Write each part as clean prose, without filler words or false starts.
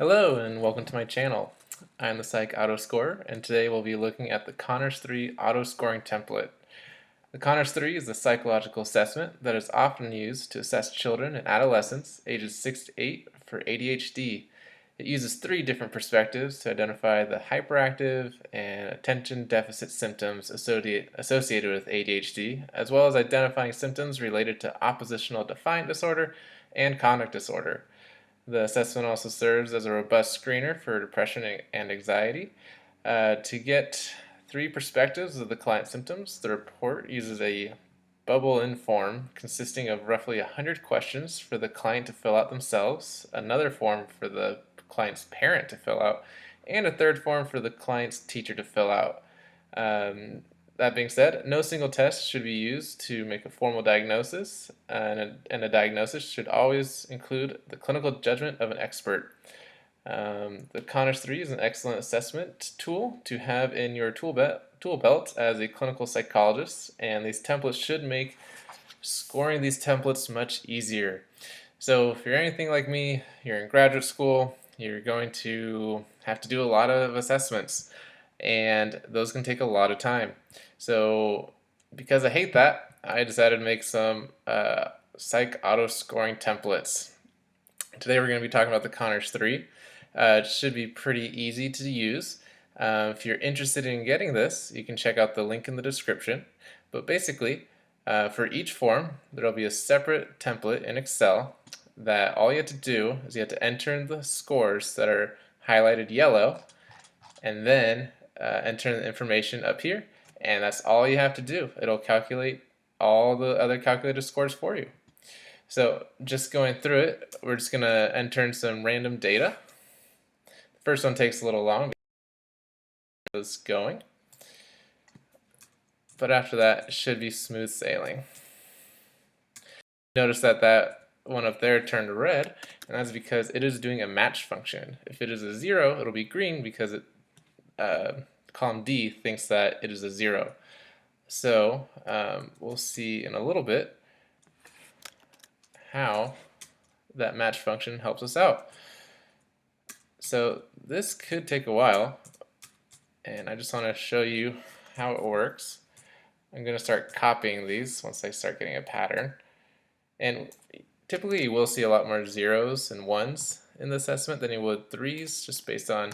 Hello and welcome to my channel. I'm the Psych Autoscorer, and today we'll be looking at the Conners-3 Autoscoring template. The Conners-3 is a psychological assessment that is often used to assess children and adolescents ages 6 to 8 for ADHD. It uses 3 different perspectives to identify the hyperactive and attention deficit symptoms associated with ADHD, as well as identifying symptoms related to oppositional defiant disorder and conduct disorder. The assessment also serves as a robust screener for depression and anxiety. To get 3 perspectives of the client symptoms, the report uses a bubble-in form consisting of roughly 100 questions for the client to fill out themselves, another form for the client's parent to fill out, and a third form for the client's teacher to fill out. That being said, no single test should be used to make a formal diagnosis, and a diagnosis should always include the clinical judgment of an expert. The Conners-3 is an excellent assessment tool to have in your tool belt as a clinical psychologist, and these templates should make scoring these templates much easier. So if you're anything like me, you're in graduate school, you're going to have to do a lot of assessments, and those can take a lot of time. So because I hate that, I decided to make some psych auto scoring templates. Today we're going to be talking about the Conners-3. It should be pretty easy to use. If you're interested in getting this, you can check out the link in the description. But basically, for each form, there will be a separate template in Excel that all you have to do is you have to enter in the scores that are highlighted yellow, and then enter the information up here, and that's all you have to do. It'll calculate all the other calculated scores for you. So just going through it, we're just going to enter in some random data. The first one takes a little long because it's going, but after that it should be smooth sailing. Notice that one up there turned red, and that's because it is doing a match function. If it is a 0, it'll be green because column D thinks that it is a 0. So we'll see in a little bit how that match function helps us out. So this could take a while, and I just want to show you how it works. I'm going to start copying these once I start getting a pattern. And typically you will see a lot more 0s and 1s in the assessment than you would 3s, just based on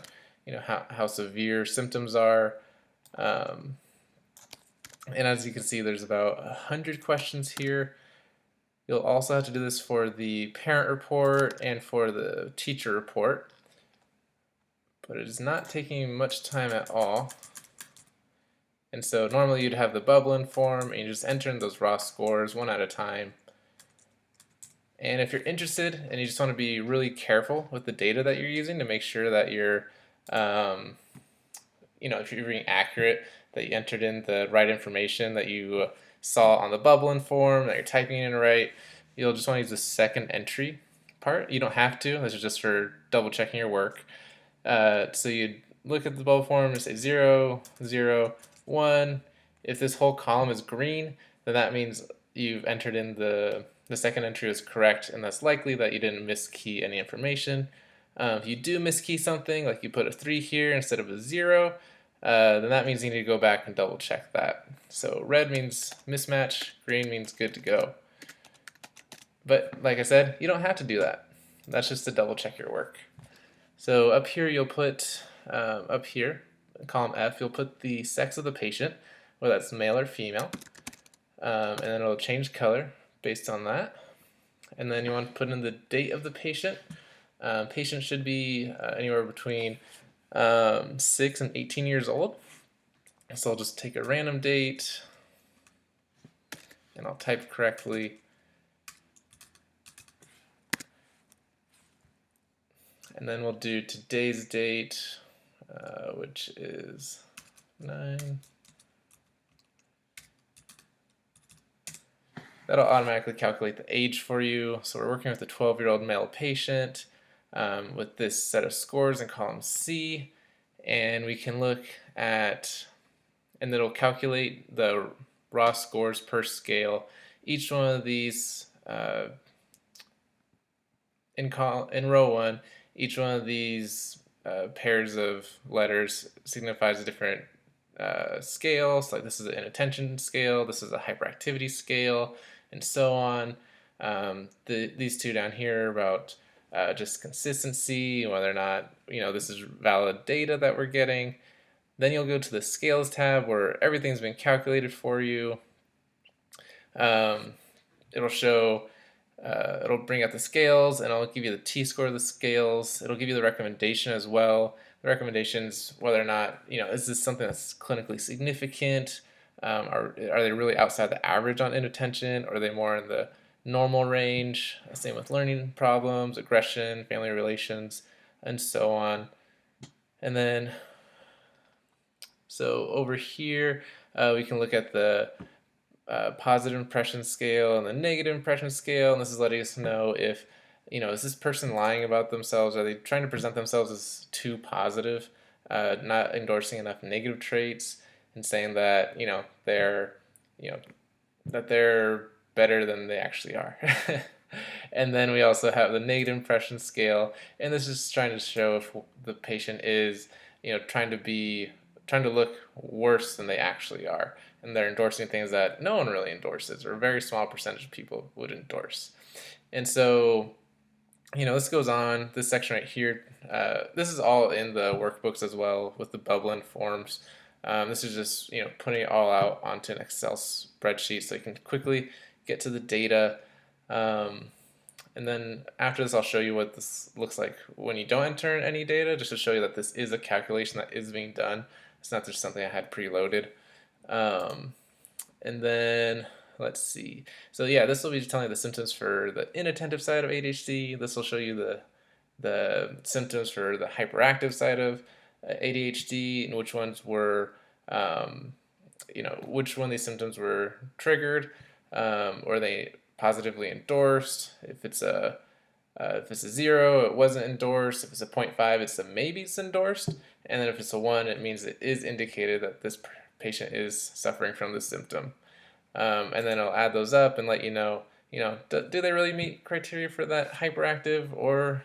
how severe symptoms are. And as you can see, there's about 100 questions here. You'll also have to do this for the parent report and for the teacher report, but it is not taking much time at all. And so normally you'd have the bubble-in form and you just enter in those raw scores one at a time. And if you're interested and you just want to be really careful with the data that you're using to make sure that you're if you're being accurate, that you entered in the right information that you saw on the bubble-in form, that you're typing in right, you'll just want to use the second entry part. You don't have to. This is just for double checking your work. So you'd look at the bubble form and say 0, 0, 1. If this whole column is green, then that means you've entered in the second entry is correct, and that's likely that you didn't miskey any information. If you do miskey something, like you put a 3 here instead of a 0, then that means you need to go back and double check that. So red means mismatch, green means good to go. But like I said, you don't have to do that. That's just to double check your work. So up here you'll put, up here, column F, you'll put the sex of the patient, whether that's male or female, and then it'll change color based on that. And then you want to put in the date of the patient. Patient should be anywhere between 6 and 18 years old. So I'll just take a random date and I'll type correctly. And then we'll do today's date, which is 9. That'll automatically calculate the age for you. So we're working with a 12-year-old male patient with this set of scores in column C. And we can look at, and it'll calculate the raw scores per scale. Each one of these in row 1, Each one of these pairs of letters signifies a different scale. So like this is an inattention scale, this is a hyperactivity scale, and so on. These two down here are about just consistency, whether or not this is valid data that we're getting. Then you'll go to the scales tab where everything's been calculated for you. It'll show, it'll bring up the scales, and it'll give you the t-score of the scales. It'll give you the recommendation as well. The recommendations, whether or not, is this something that's clinically significant? Are they really outside the average on inattention, or are they more in the normal range? Same with learning problems, aggression, family relations, and so on. And then, so over here, we can look at the positive impression scale and the negative impression scale, and this is letting us know if, is this person lying about themselves? Are they trying to present themselves as too positive, not endorsing enough negative traits, and saying that they're that they're better than they actually are. And then we also have the negative impression scale, and this is trying to show if the patient is trying to look worse than they actually are, and they're endorsing things that no one really endorses, or a very small percentage of people would endorse. And so, this goes on. This section right here, this is all in the workbooks as well with the bubble forms. This is just putting it all out onto an Excel spreadsheet so you can quickly get to the data. And then after this, I'll show you what this looks like when you don't enter any data, just to show you that this is a calculation that is being done. It's not just something I had preloaded. And then let's see. So yeah, this will be telling you the symptoms for the inattentive side of ADHD. This will show you the symptoms for the hyperactive side of ADHD, and which ones were, which one of these symptoms were triggered, or they positively endorsed. If it's a 0, it wasn't endorsed. If it's a 0.5, it's a maybe it's endorsed. And then if it's a 1, it means it is indicated that this patient is suffering from this symptom. And then I'll add those up and let you know, do they really meet criteria for that hyperactive or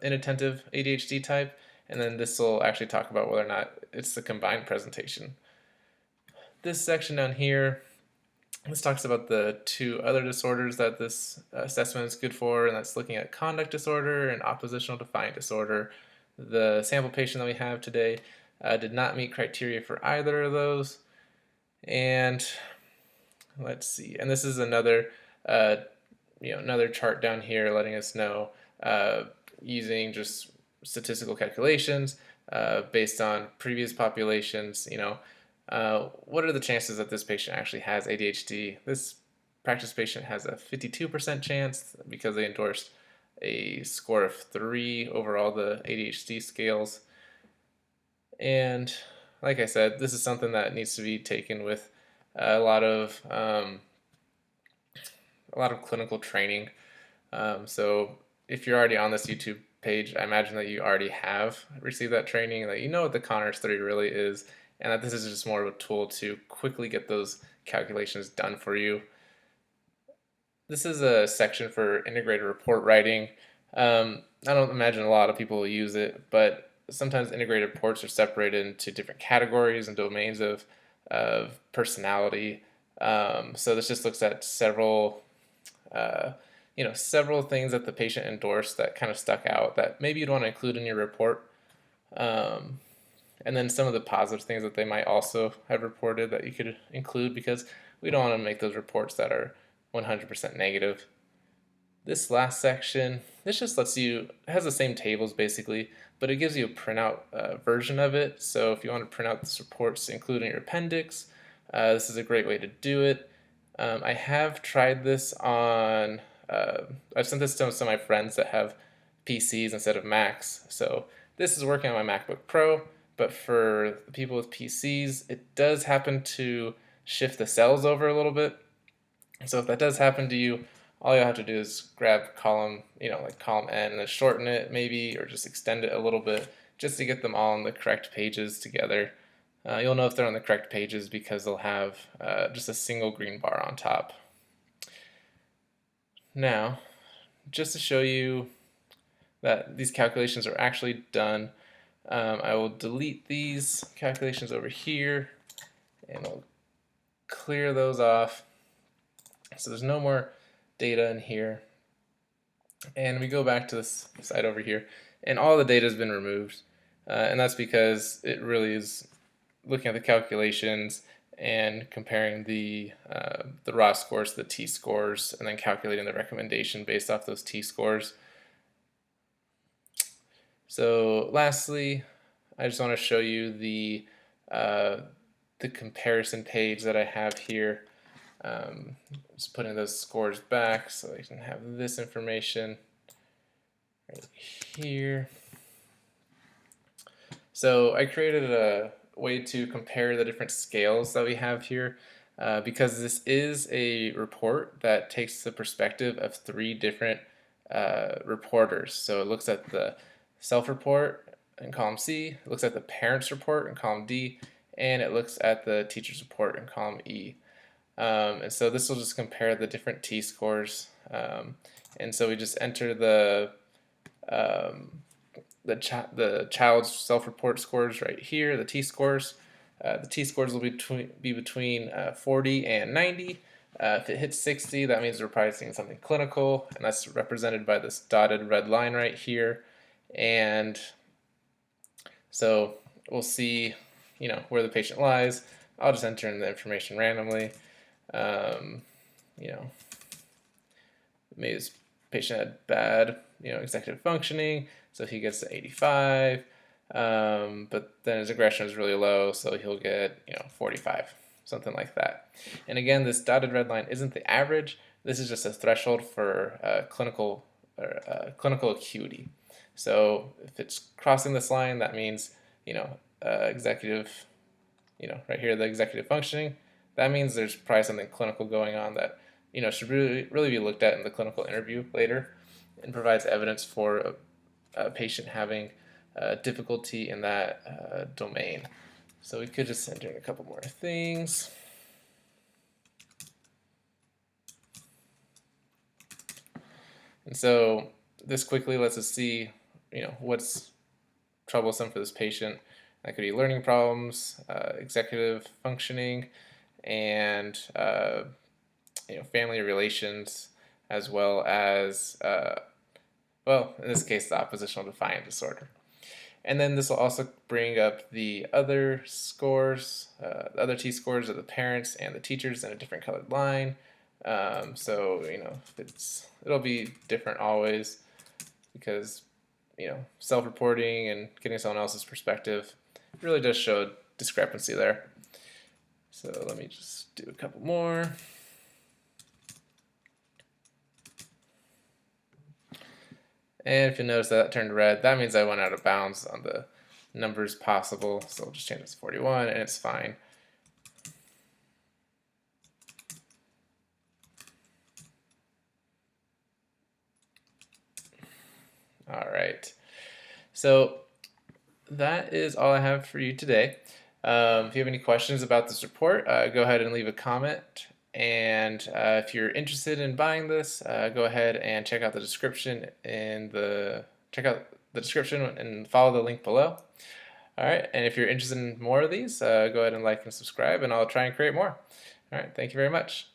inattentive ADHD type? And then this will actually talk about whether or not it's the combined presentation. This section down here, this talks about the 2 other disorders that this assessment is good for, and that's looking at conduct disorder and oppositional defiant disorder. The sample patient that we have today did not meet criteria for either of those. And let's see, and this is another another chart down here letting us know, using just statistical calculations based on previous populations, what are the chances that this patient actually has ADHD? This practice patient has a 52% chance because they endorsed a score of 3 over all the ADHD scales. And like I said, this is something that needs to be taken with a lot of clinical training. So if you're already on this YouTube page, I imagine that you already have received that training, that you know what the Conners-3 really is, and that this is just more of a tool to quickly get those calculations done for you. This is a section for integrated report writing. I don't imagine a lot of people will use it, but sometimes integrated reports are separated into different categories and domains of personality. So this just looks at several things that the patient endorsed that kind of stuck out that maybe you'd want to include in your report. And then some of the positive things that they might also have reported that you could include, because we don't want to make those reports that are 100% negative. This last section, this just lets you, it has the same tables basically, but it gives you a printout version of it. So if you want to print out this report to include in your appendix, this is a great way to do it. I have tried this on, I've sent this to some of my friends that have PCs instead of Macs. So this is working on my MacBook Pro. But for the people with PCs, it does happen to shift the cells over a little bit. So if that does happen to you, all you'll have to do is grab column, like column N, and then shorten it maybe, or just extend it a little bit, just to get them all on the correct pages together. You'll know if they're on the correct pages because they'll have just a single green bar on top. Now, just to show you that these calculations are actually done. I will delete these calculations over here and I'll clear those off. So there's no more data in here. And we go back to this side over here, and all the data has been removed. And that's because it really is looking at the calculations and comparing the raw scores to the t-scores, and then calculating the recommendation based off those t-scores. So lastly, I just want to show you the comparison page that I have here. Just putting those scores back so I can have this information right here. So I created a way to compare the different scales that we have here because this is a report that takes the perspective of 3 different reporters. So it looks at the self-report in column C, it looks at the parents report in column D, and it looks at the teacher's report in column E. And so this will just compare the different t-scores. And so we just enter the child's self-report scores right here, the t-scores. The t-scores will be between 40 and 90. If it hits 60, that means we're probably seeing something clinical, and that's represented by this dotted red line right here. And so we'll see, where the patient lies. I'll just enter in the information randomly. Maybe this patient had bad, executive functioning, so he gets to 85, but then his aggression is really low, so he'll get, 45, something like that. And again, this dotted red line isn't the average. This is just a threshold for clinical acuity. So if it's crossing this line, that means, executive, right here, the executive functioning, that means there's probably something clinical going on that, should really be looked at in the clinical interview later, and provides evidence for a patient having difficulty in that domain. So we could just enter in a couple more things. And so this quickly lets us see, what's troublesome for this patient. That could be learning problems, executive functioning, and family relations, as well as, in this case, the oppositional defiant disorder. And then this will also bring up the other scores, the other t-scores of the parents and the teachers in a different colored line. So it'll be different always, because self-reporting and getting someone else's perspective really does show a discrepancy there. So let me just do a couple more. And if you notice that turned red, that means I went out of bounds on the numbers possible. So I'll just change this to 41 and it's fine. All right. So that is all I have for you today. If you have any questions about this report, go ahead and leave a comment. And if you're interested in buying this, go ahead and check out the description and follow the link below. All right, and if you're interested in more of these, go ahead and like and subscribe, and I'll try and create more. All right, thank you very much.